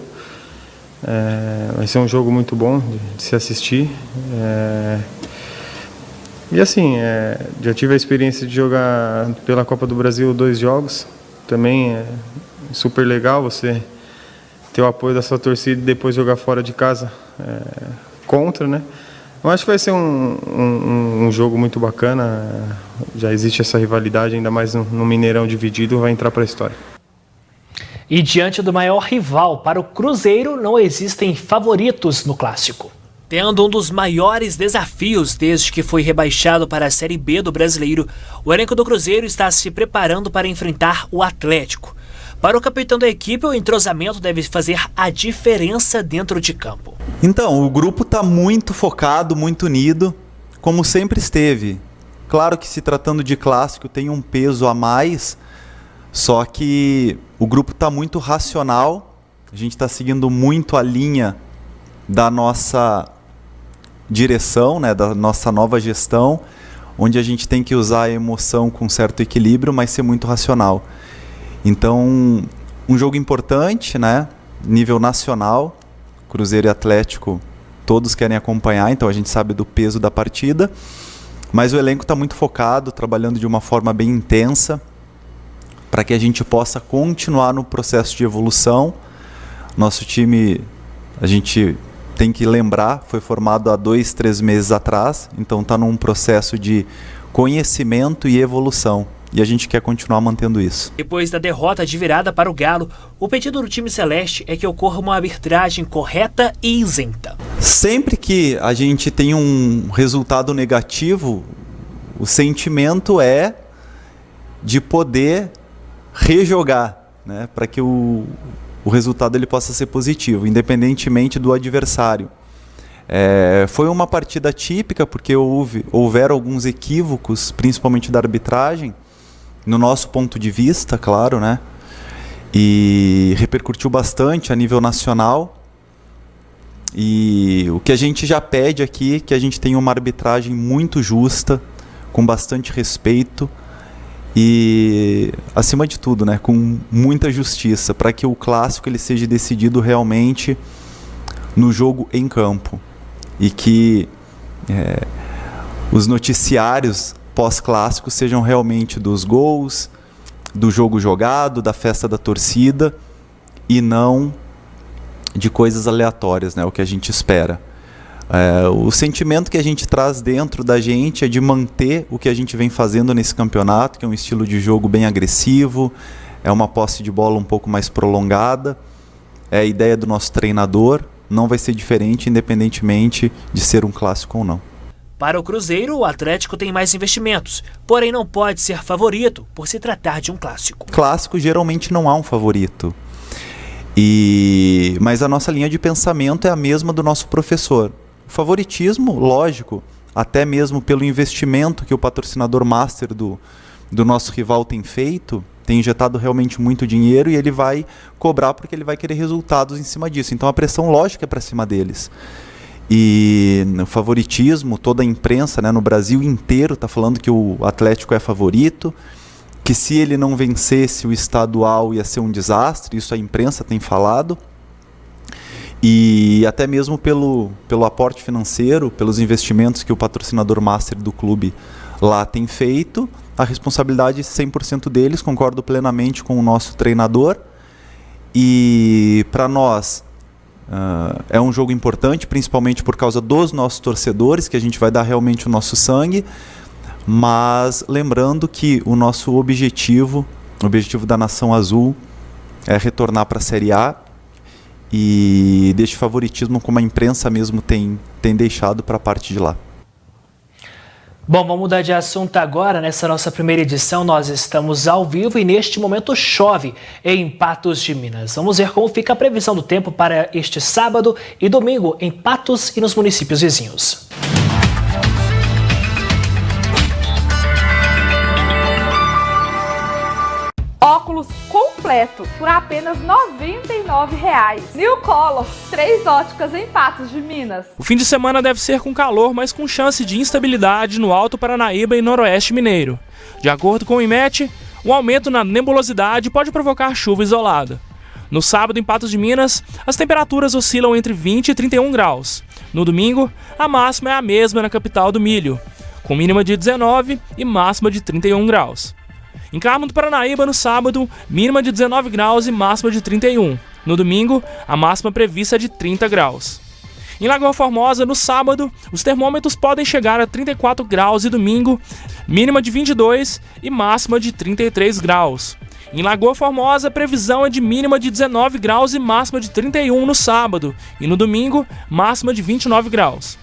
Vai ser um jogo muito bom de se assistir. E assim, já tive a experiência de jogar pela Copa do Brasil 2 jogos. Também é super legal você ter o apoio da sua torcida e depois jogar fora de casa contra, né? Eu acho que vai ser um jogo muito bacana. Já existe essa rivalidade, ainda mais no Mineirão dividido, vai entrar para a história. E diante do maior rival para o Cruzeiro, não existem favoritos no clássico. Tendo um dos maiores desafios desde que foi rebaixado para a Série B do Brasileiro, o elenco do Cruzeiro está se preparando para enfrentar o Atlético. Para o capitão da equipe, o entrosamento deve fazer a diferença dentro de campo. Então, o grupo está muito focado, muito unido, como sempre esteve. Claro que se tratando de clássico tem um peso a mais, só que o grupo está muito racional, a gente está seguindo muito a linha da nossa direção, né, da nossa nova gestão, onde a gente tem que usar a emoção com certo equilíbrio, mas ser muito racional. Então, um jogo importante, né, nível nacional, Cruzeiro e Atlético, todos querem acompanhar, então a gente sabe do peso da partida, mas o elenco está muito focado, trabalhando de uma forma bem intensa, para que a gente possa continuar no processo de evolução. Nosso time, a gente tem que lembrar, foi formado há 2-3 meses atrás, então está num processo de conhecimento e evolução. E a gente quer continuar mantendo isso. Depois da derrota de virada para o Galo, o pedido do time celeste é que ocorra uma arbitragem correta e isenta. Sempre que a gente tem um resultado negativo, o sentimento é de poder rejogar, né, para que o resultado ele possa ser positivo, independentemente do adversário. Foi uma partida típica porque houveram alguns equívocos, principalmente da arbitragem, no nosso ponto de vista, claro, né? E repercutiu bastante a nível nacional. E o que a gente já pede aqui é que a gente tenha uma arbitragem muito justa, com bastante respeito e, acima de tudo, né, com muita justiça, para que o clássico ele seja decidido realmente no jogo em campo. E que os noticiários pós-clássico sejam realmente dos gols, do jogo jogado, da festa da torcida e não de coisas aleatórias, né? O que a gente espera. O sentimento que a gente traz dentro da gente é de manter o que a gente vem fazendo nesse campeonato, que é um estilo de jogo bem agressivo, é uma posse de bola um pouco mais prolongada, é a ideia do nosso treinador, não vai ser diferente independentemente de ser um clássico ou não. Para o Cruzeiro, o Atlético tem mais investimentos, porém não pode ser favorito por se tratar de um clássico. Clássico geralmente não há um favorito, mas a nossa linha de pensamento é a mesma do nosso professor. O favoritismo, lógico, até mesmo pelo investimento que o patrocinador master do nosso rival tem feito, tem injetado realmente muito dinheiro e ele vai cobrar porque ele vai querer resultados em cima disso. Então a pressão lógica é para cima deles. E no favoritismo, toda a imprensa, né, no Brasil inteiro está falando que o Atlético é favorito, que se ele não vencesse o estadual ia ser um desastre, isso a imprensa tem falado. E até mesmo pelo aporte financeiro, pelos investimentos que o patrocinador master do clube lá tem feito, a responsabilidade é 100% deles, concordo plenamente com o nosso treinador. E para nós é um jogo importante, principalmente por causa dos nossos torcedores, que a gente vai dar realmente o nosso sangue, mas lembrando que o nosso objetivo da Nação Azul é retornar para a Série A, e deste favoritismo como a imprensa mesmo tem deixado para a parte de lá. Bom, vamos mudar de assunto agora. Nessa nossa primeira edição, nós estamos ao vivo e neste momento chove em Patos de Minas. Vamos ver como fica a previsão do tempo para este sábado e domingo em Patos e nos municípios vizinhos. Óculos completo por apenas R$ 99,00. New Color, 3 óticas em Patos de Minas. O fim de semana deve ser com calor, mas com chance de instabilidade no Alto Paranaíba e Noroeste Mineiro. De acordo com o IMET, o aumento na nebulosidade pode provocar chuva isolada. No sábado, em Patos de Minas, as temperaturas oscilam entre 20 e 31 graus. No domingo, a máxima é a mesma na capital do milho, com mínima de 19 e máxima de 31 graus. Em Carmo do Paranaíba, no sábado, mínima de 19 graus e máxima de 31. No domingo, a máxima prevista é de 30 graus. Em Lagoa Formosa, no sábado, os termômetros podem chegar a 34 graus e domingo, mínima de 22 e máxima de 33 graus. Em Lagoa Formosa, a previsão é de mínima de 19 graus e máxima de 31 no sábado. E no domingo, máxima de 29 graus.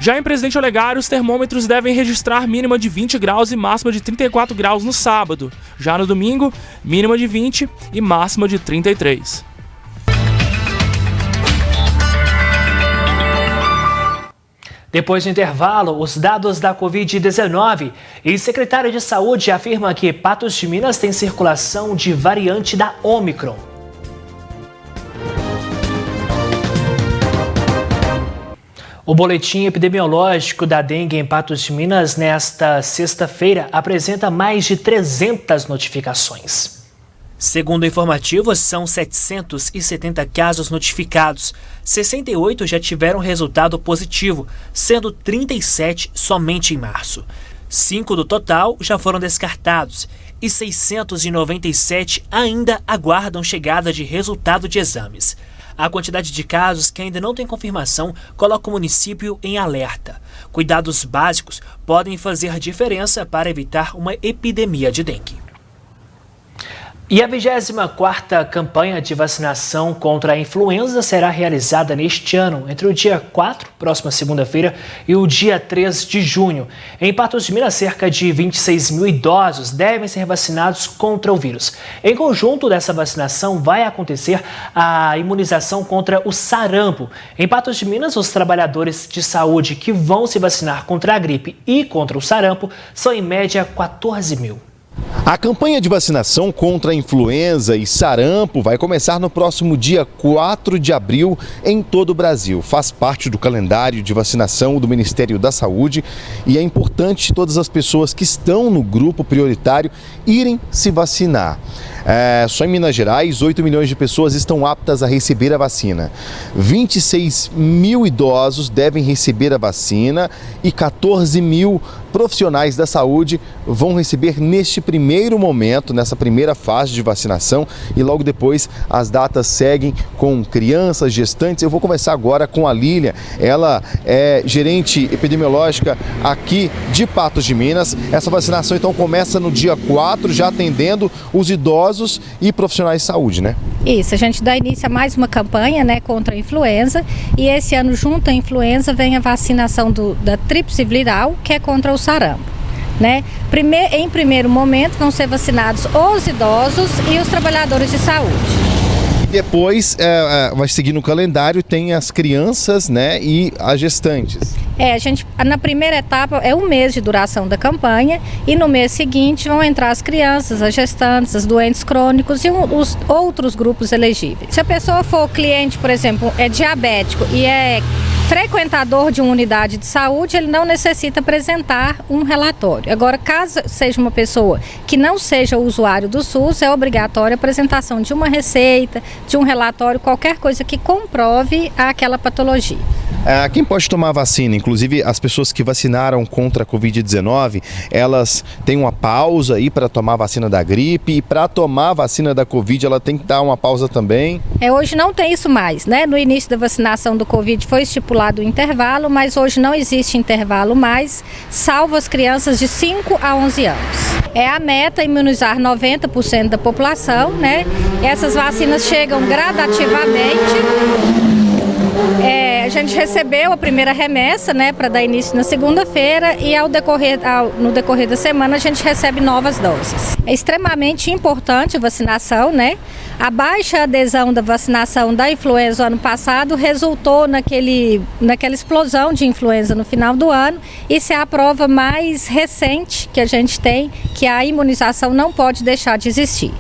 Já em Presidente Olegário, os termômetros devem registrar mínima de 20 graus e máxima de 34 graus no sábado. Já no domingo, mínima de 20 e máxima de 33. Depois do intervalo, os dados da Covid-19 e o secretário de Saúde afirma que Patos de Minas tem circulação de variante da Ômicron. O boletim epidemiológico da dengue em Patos de Minas nesta sexta-feira apresenta mais de 300 notificações. Segundo o informativo, são 770 casos notificados. 68 já tiveram resultado positivo, sendo 37 somente em março. 5 do total já foram descartados e 697 ainda aguardam chegada de resultado de exames. A quantidade de casos que ainda não tem confirmação coloca o município em alerta. Cuidados básicos podem fazer diferença para evitar uma epidemia de dengue. E a 24ª campanha de vacinação contra a influenza será realizada neste ano, entre o dia 4, próxima segunda-feira, e o dia 3 de junho. Em Patos de Minas, cerca de 26 mil idosos devem ser vacinados contra o vírus. Em conjunto dessa vacinação, vai acontecer a imunização contra o sarampo. Em Patos de Minas, os trabalhadores de saúde que vão se vacinar contra a gripe e contra o sarampo são, em média, 14 mil. A campanha de vacinação contra a influenza e sarampo vai começar no próximo dia 4 de abril em todo o Brasil. Faz parte do calendário de vacinação do Ministério da Saúde e é importante todas as pessoas que estão no grupo prioritário irem se vacinar. Só em Minas Gerais, 8 milhões de pessoas estão aptas a receber a vacina. 26 mil idosos devem receber a vacina e 14 mil profissionais da saúde vão receber neste primeiro momento, nessa primeira fase de vacinação, e logo depois as datas seguem com crianças, gestantes. Eu vou conversar agora com a Lília, ela é gerente epidemiológica aqui de Patos de Minas. Essa vacinação então começa no dia 4, já atendendo os idosos e profissionais de saúde, né? Isso, a gente dá início a mais uma campanha, né, contra a influenza, e esse ano, junto à influenza, vem a vacinação da tríplice viral, que é contra o sarampo, né? Em primeiro momento vão ser vacinados os idosos e os trabalhadores de saúde. Depois vai seguir no calendário, tem as crianças, né, e as gestantes. Na primeira etapa é 1 mês de duração da campanha e no mês seguinte vão entrar as crianças, as gestantes, os doentes crônicos e os outros grupos elegíveis. Se a pessoa for cliente, por exemplo, é diabético e é frequentador de uma unidade de saúde, ele não necessita apresentar um relatório. Agora, caso seja uma pessoa que não seja usuário do SUS, é obrigatória a apresentação de uma receita, de um relatório, qualquer coisa que comprove aquela patologia. Quem pode tomar vacina? Inclusive, as pessoas que vacinaram contra a Covid-19, elas têm uma pausa aí para tomar a vacina da gripe e para tomar a vacina da Covid, ela tem que dar uma pausa também? Hoje não tem isso mais, né? No início da vacinação do Covid foi estipulado o intervalo, mas hoje não existe intervalo mais, salvo as crianças de 5 a 11 anos. É a meta imunizar 90% da população, né? Essas vacinas chegam gradativamente. A gente recebeu a primeira remessa, né, para dar início na segunda-feira e no decorrer da semana a gente recebe novas doses. É extremamente importante a vacinação, né? A baixa adesão da vacinação da influenza ano passado resultou naquela explosão de influenza no final do ano. Isso é a prova mais recente que a gente tem, que a imunização não pode deixar de existir.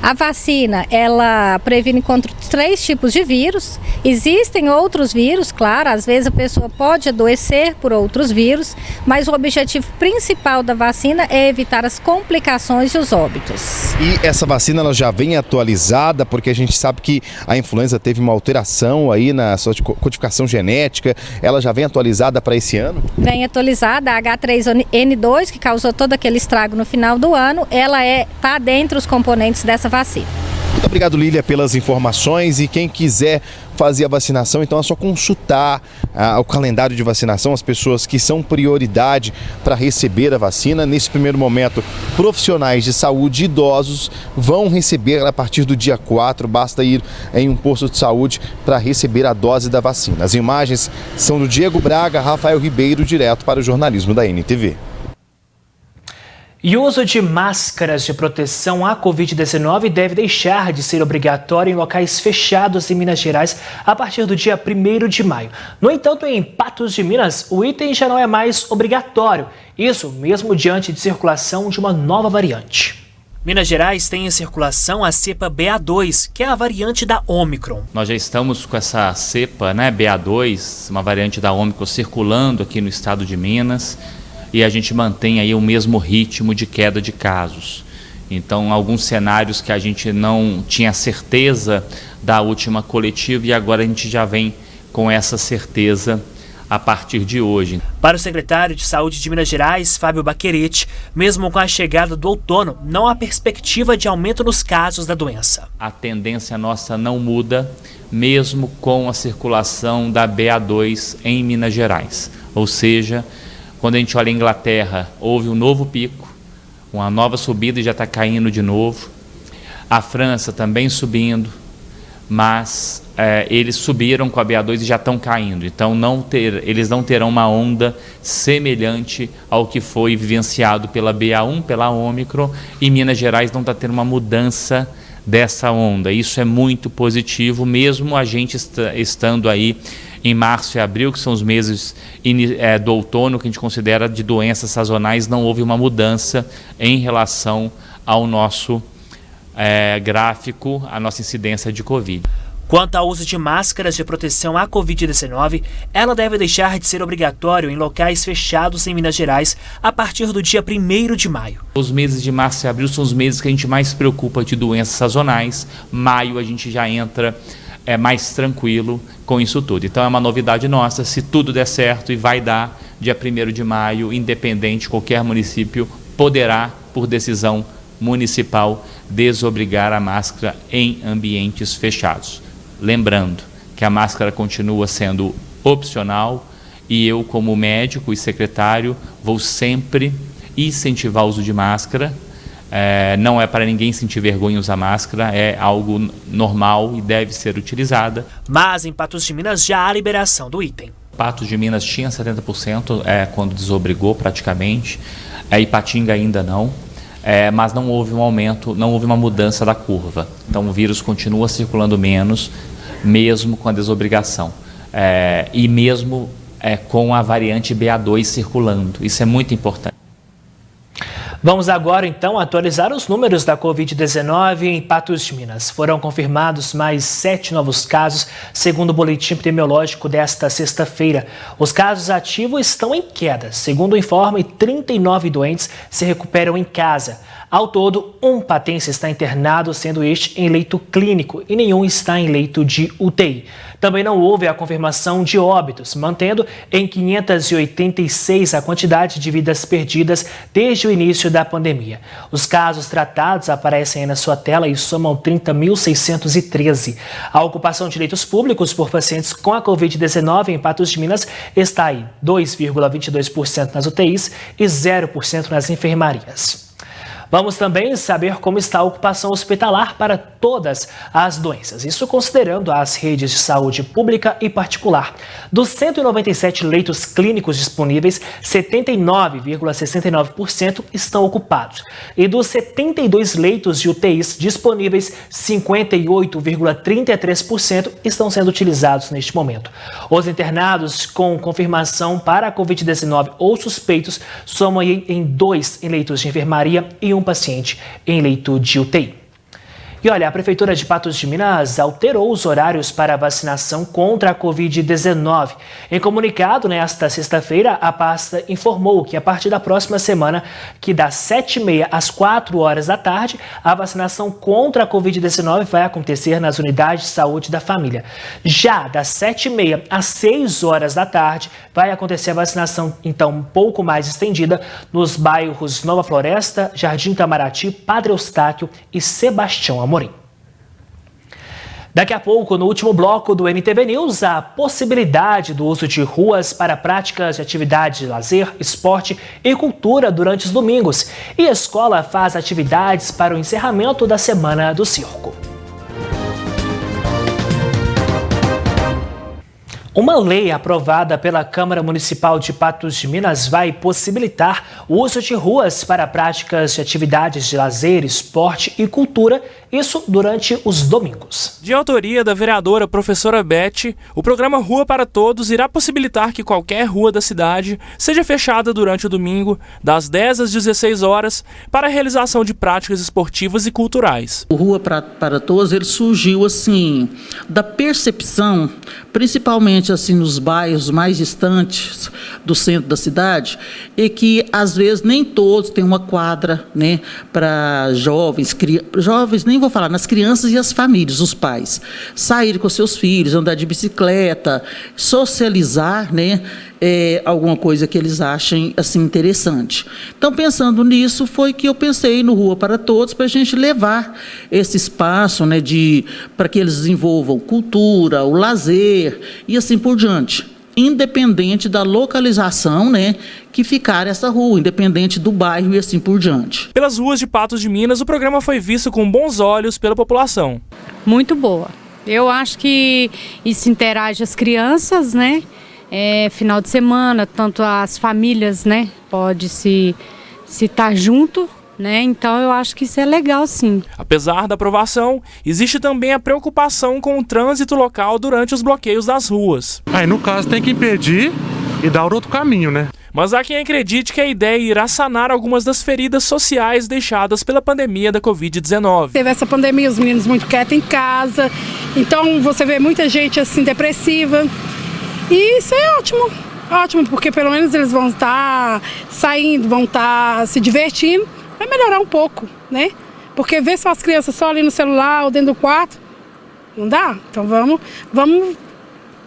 A vacina, ela previne contra 3 tipos de vírus. Existem outros vírus, claro, às vezes a pessoa pode adoecer por outros vírus, mas o objetivo principal da vacina é evitar as complicações e os óbitos. E essa vacina ela já vem atualizada, porque a gente sabe que a influenza teve uma alteração aí na sua codificação genética, ela já vem atualizada para esse ano? Vem atualizada, a H3N2, que causou todo aquele estrago no final do ano, ela está dentre os componentes dessa vacina. Muito obrigado, Lília, pelas informações, e quem quiser fazer a vacinação, então é só consultar o calendário de vacinação, as pessoas que são prioridade para receber a vacina. Nesse primeiro momento, profissionais de saúde idosos vão receber a partir do dia 4, basta ir em um posto de saúde para receber a dose da vacina. As imagens são do Diego Braga, Rafael Ribeiro, direto para o jornalismo da NTV. E o uso de máscaras de proteção à Covid-19 deve deixar de ser obrigatório em locais fechados em Minas Gerais a partir do dia 1º de maio. No entanto, em Patos de Minas, o item já não é mais obrigatório. Isso mesmo diante de circulação de uma nova variante. Minas Gerais tem em circulação a cepa BA2, que é a variante da Ômicron. Nós já estamos com essa cepa, né, BA2, uma variante da Ômicron circulando aqui no estado de Minas. E a gente mantém aí o mesmo ritmo de queda de casos. Então, alguns cenários que a gente não tinha certeza da última coletiva e agora a gente já vem com essa certeza a partir de hoje. Para o secretário de Saúde de Minas Gerais, Fábio Baquerete, mesmo com a chegada do outono, não há perspectiva de aumento nos casos da doença. A tendência nossa não muda, mesmo com a circulação da BA2 em Minas Gerais. Ou seja, quando a gente olha a Inglaterra, houve um novo pico, uma nova subida e já está caindo de novo. A França também subindo, mas eles subiram com a BA2 e já estão caindo. Então eles não terão uma onda semelhante ao que foi vivenciado pela BA1, pela Ômicron, e Minas Gerais não está tendo uma mudança dessa onda. Isso é muito positivo, mesmo a gente estando aí em março e abril, que são os meses do outono, que a gente considera de doenças sazonais, não houve uma mudança em relação ao nosso gráfico, a nossa incidência de Covid. Quanto ao uso de máscaras de proteção à Covid-19, ela deve deixar de ser obrigatório em locais fechados em Minas Gerais a partir do dia 1º de maio. Os meses de março e abril são os meses que a gente mais se preocupa de doenças sazonais. Maio a gente já entra mais tranquilo com isso tudo. Então é uma novidade nossa, se tudo der certo, e vai dar dia 1º de maio, independente, qualquer município poderá, por decisão municipal, desobrigar a máscara em ambientes fechados. Lembrando que a máscara continua sendo opcional e eu, como médico e secretário, vou sempre incentivar o uso de máscara. Não é para ninguém sentir vergonha usar máscara, é algo normal e deve ser utilizada. Mas em Patos de Minas já há liberação do item. Patos de Minas tinha 70% quando desobrigou praticamente, Ipatinga ainda não, mas não houve um aumento, não houve uma mudança da curva. Então o vírus continua circulando menos, mesmo com a desobrigação. E mesmo com a variante BA2 circulando. Isso é muito importante. Vamos agora, então, atualizar os números da Covid-19 em Patos de Minas. Foram confirmados mais 7 novos casos, segundo o boletim epidemiológico desta sexta-feira. Os casos ativos estão em queda. Segundo o informe, 39 doentes se recuperam em casa. Ao todo, um patense está internado, sendo este em leito clínico, e nenhum está em leito de UTI. Também não houve a confirmação de óbitos, mantendo em 586 a quantidade de vidas perdidas desde o início da pandemia. Os casos tratados aparecem aí na sua tela e somam 30.613. A ocupação de leitos públicos por pacientes com a Covid-19 em Patos de Minas está em 2,22% nas UTIs e 0% nas enfermarias. Vamos também saber como está a ocupação hospitalar para todas as doenças, isso considerando as redes de saúde pública e particular. Dos 197 leitos clínicos disponíveis, 79,69% estão ocupados. E dos 72 leitos de UTIs disponíveis, 58,33% estão sendo utilizados neste momento. Os internados com confirmação para a Covid-19 ou suspeitos somam em 2 em leitos de enfermaria e um paciente em leito de UTI. E olha, a Prefeitura de Patos de Minas alterou os horários para a vacinação contra a Covid-19. Em comunicado, nesta sexta-feira, a pasta informou que a partir da próxima semana, que das 7h30 às 4 horas da tarde, a vacinação contra a Covid-19 vai acontecer nas unidades de saúde da família. Já das 7h30 às 6 horas da tarde, vai acontecer a vacinação, então, um pouco mais estendida nos bairros Nova Floresta, Jardim Itamaraty, Padre Eustáquio e Sebastião Amorim. Daqui a pouco, no último bloco do NTV News, a possibilidade do uso de ruas para práticas de atividades de lazer, esporte e cultura durante os domingos. E a escola faz atividades para o encerramento da Semana do Circo. Uma lei aprovada pela Câmara Municipal de Patos de Minas vai possibilitar o uso de ruas para práticas de atividades de lazer, esporte e cultura, isso durante os domingos. De autoria da vereadora professora Beth, o programa Rua para Todos irá possibilitar que qualquer rua da cidade seja fechada durante o domingo, das 10 às 16 horas, para a realização de práticas esportivas e culturais. O Rua para Todos ele surgiu assim da percepção, principalmente assim nos bairros mais distantes do centro da cidade, e que às vezes nem todos têm uma quadra, né, para jovens, nem vou falar, nas crianças e as famílias, os pais, sair com seus filhos, andar de bicicleta, socializar, né, alguma coisa que eles achem assim interessante. Então, pensando nisso, foi que eu pensei no Rua para Todos, para a gente levar esse espaço, né, para que eles desenvolvam cultura, o lazer e assim por diante, independente da localização, né, que ficar essa rua, independente do bairro e assim por diante. Pelas ruas de Patos de Minas, o programa foi visto com bons olhos pela população. Muito boa. Eu acho que isso interage as crianças, né? Final de semana, tanto as famílias, né? Pode se estar junto, né? Então eu acho que isso é legal, sim. Apesar da aprovação, existe também a preocupação com o trânsito local durante os bloqueios das ruas. Aí no caso tem que impedir e dar outro caminho, né? Mas há quem acredite que a ideia irá sanar algumas das feridas sociais deixadas pela pandemia da Covid-19. Teve essa pandemia, os meninos muito quietos em casa, então você vê muita gente assim depressiva. E isso é ótimo, porque pelo menos eles vão estar saindo, vão estar se divertindo, vai melhorar um pouco, né? Porque ver só as crianças só ali no celular ou dentro do quarto, não dá. Então vamos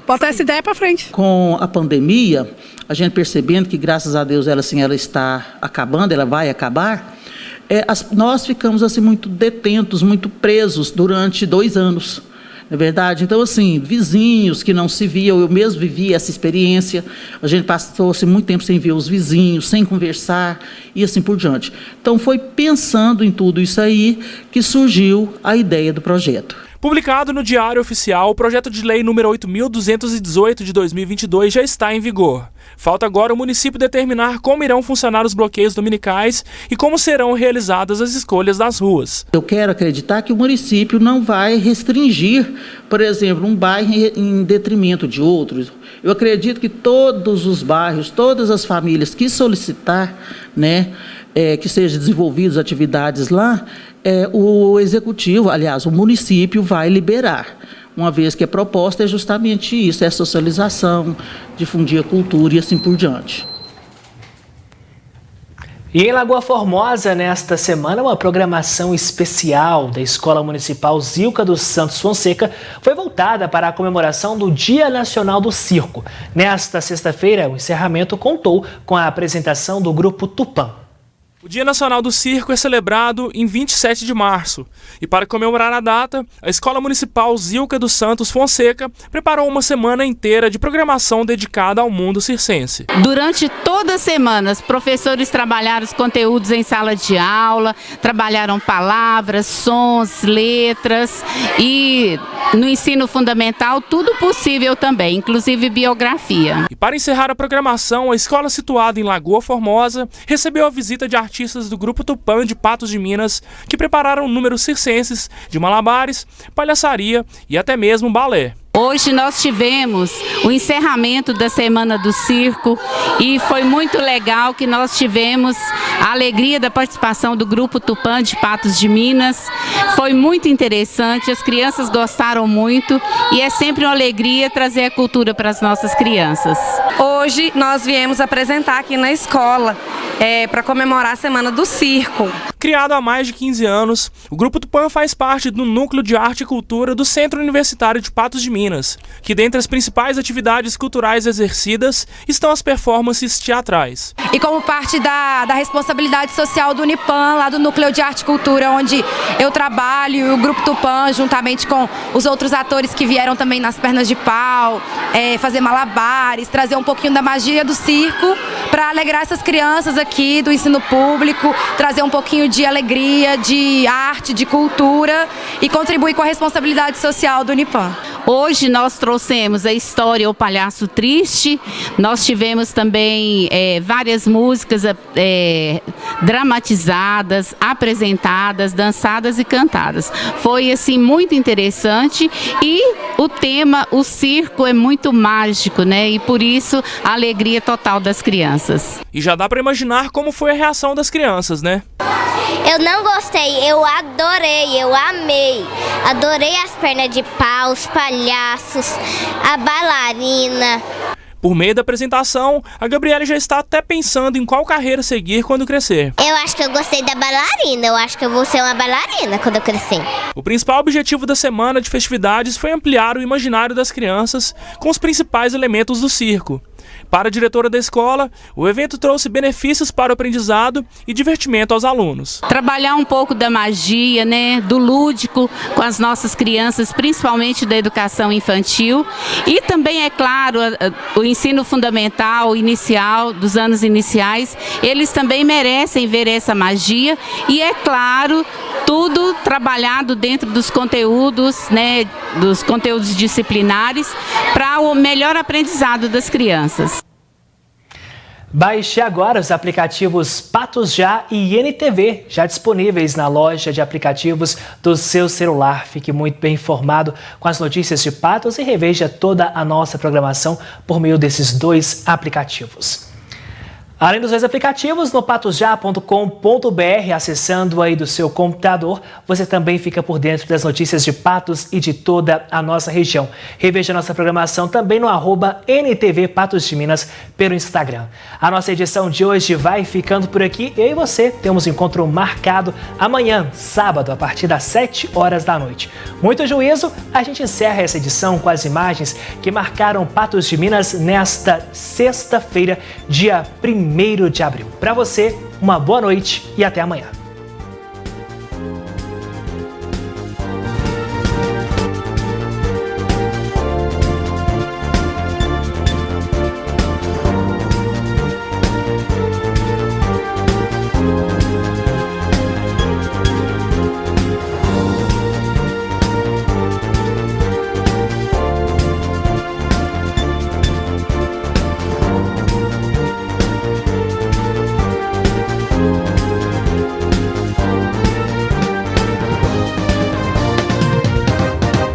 botar essa ideia para frente. Com a pandemia, a gente percebendo que graças a Deus ela está acabando, ela vai acabar, nós ficamos assim muito detentos, muito presos durante 2 anos. Não é verdade? Então, assim, vizinhos que não se viam, eu mesmo vivi essa experiência, a gente passou assim, muito tempo sem ver os vizinhos, sem conversar e assim por diante. Então, foi pensando em tudo isso aí que surgiu a ideia do projeto. Publicado no Diário Oficial, o projeto de lei número 8.218 de 2022 já está em vigor. Falta agora o município determinar como irão funcionar os bloqueios dominicais e como serão realizadas as escolhas das ruas. Eu quero acreditar que o município não vai restringir, por exemplo, um bairro em detrimento de outros. Eu acredito que todos os bairros, todas as famílias que solicitar, né, que sejam desenvolvidas atividades lá, o executivo, aliás, o município vai liberar. Uma vez que a proposta é justamente isso, é a socialização, difundir a cultura e assim por diante. E em Lagoa Formosa, nesta semana, uma programação especial da Escola Municipal Zilca dos Santos Fonseca foi voltada para a comemoração do Dia Nacional do Circo. Nesta sexta-feira, o encerramento contou com a apresentação do grupo Tupã. O Dia Nacional do Circo é celebrado em 27 de março. E para comemorar a data, a Escola Municipal Zilca dos Santos Fonseca preparou uma semana inteira de programação dedicada ao mundo circense. Durante toda a semana, os professores trabalharam os conteúdos em sala de aula, trabalharam palavras, sons, letras e no ensino fundamental tudo possível também, inclusive biografia. E para encerrar a programação, a escola situada em Lagoa Formosa recebeu a visita de artistas do grupo Tupã de Patos de Minas, que prepararam números circenses de malabares, palhaçaria e até mesmo balé. Hoje nós tivemos o encerramento da Semana do Circo e foi muito legal que nós tivemos a alegria da participação do grupo Tupã de Patos de Minas. Foi muito interessante, as crianças gostaram muito e é sempre uma alegria trazer a cultura para as nossas crianças. Hoje nós viemos apresentar aqui na escola para comemorar a Semana do Circo. Criado há mais de 15 anos, o Grupo Tupã faz parte do Núcleo de Arte e Cultura do Centro Universitário de Patos de Minas, que dentre as principais atividades culturais exercidas estão as performances teatrais. E como parte da responsabilidade social do Unipan, lá do Núcleo de Arte e Cultura, onde eu trabalho, e o Grupo Tupã, juntamente com os outros atores que vieram também nas pernas de pau, fazer malabares, trazer um pouquinho da magia do circo para alegrar essas crianças aqui do ensino público, trazer um pouquinho de alegria, de arte, de cultura e contribuir com a responsabilidade social do Unipan. Hoje nós trouxemos a história O Palhaço Triste, nós tivemos também várias músicas dramatizadas, apresentadas, dançadas e cantadas. Foi assim muito interessante e o tema, o circo, é muito mágico, né? E por isso a alegria total das crianças. E já dá para imaginar como foi a reação das crianças, né? Eu não gostei, eu adorei, eu amei. Adorei as pernas de pau, os palhaços, a bailarina. Por meio da apresentação, a Gabriela já está até pensando em qual carreira seguir quando crescer. Eu acho que eu gostei da bailarina, eu acho que eu vou ser uma bailarina quando eu crescer. O principal objetivo da semana de festividades foi ampliar o imaginário das crianças com os principais elementos do circo. Para a diretora da escola, o evento trouxe benefícios para o aprendizado e divertimento aos alunos. Trabalhar um pouco da magia, né, do lúdico com as nossas crianças, principalmente da educação infantil. E também, é claro, o ensino fundamental, inicial, dos anos iniciais, eles também merecem ver essa magia. E, é claro, tudo trabalhado dentro dos conteúdos, né, dos conteúdos disciplinares para o melhor aprendizado das crianças. Baixe agora os aplicativos Patos Já e NTV, já disponíveis na loja de aplicativos do seu celular. Fique muito bem informado com as notícias de Patos e reveja toda a nossa programação por meio desses dois aplicativos. Além dos dois aplicativos, no patosja.com.br, acessando aí do seu computador, você também fica por dentro das notícias de Patos e de toda a nossa região. Reveja nossa programação também no @NTV Patos de Minas pelo Instagram. A nossa edição de hoje vai ficando por aqui. Eu e você temos um encontro marcado amanhã, sábado, a partir das 7 horas da noite. Muito juízo, a gente encerra essa edição com as imagens que marcaram Patos de Minas nesta sexta-feira, dia 1º de abril. Para você, uma boa noite e até amanhã.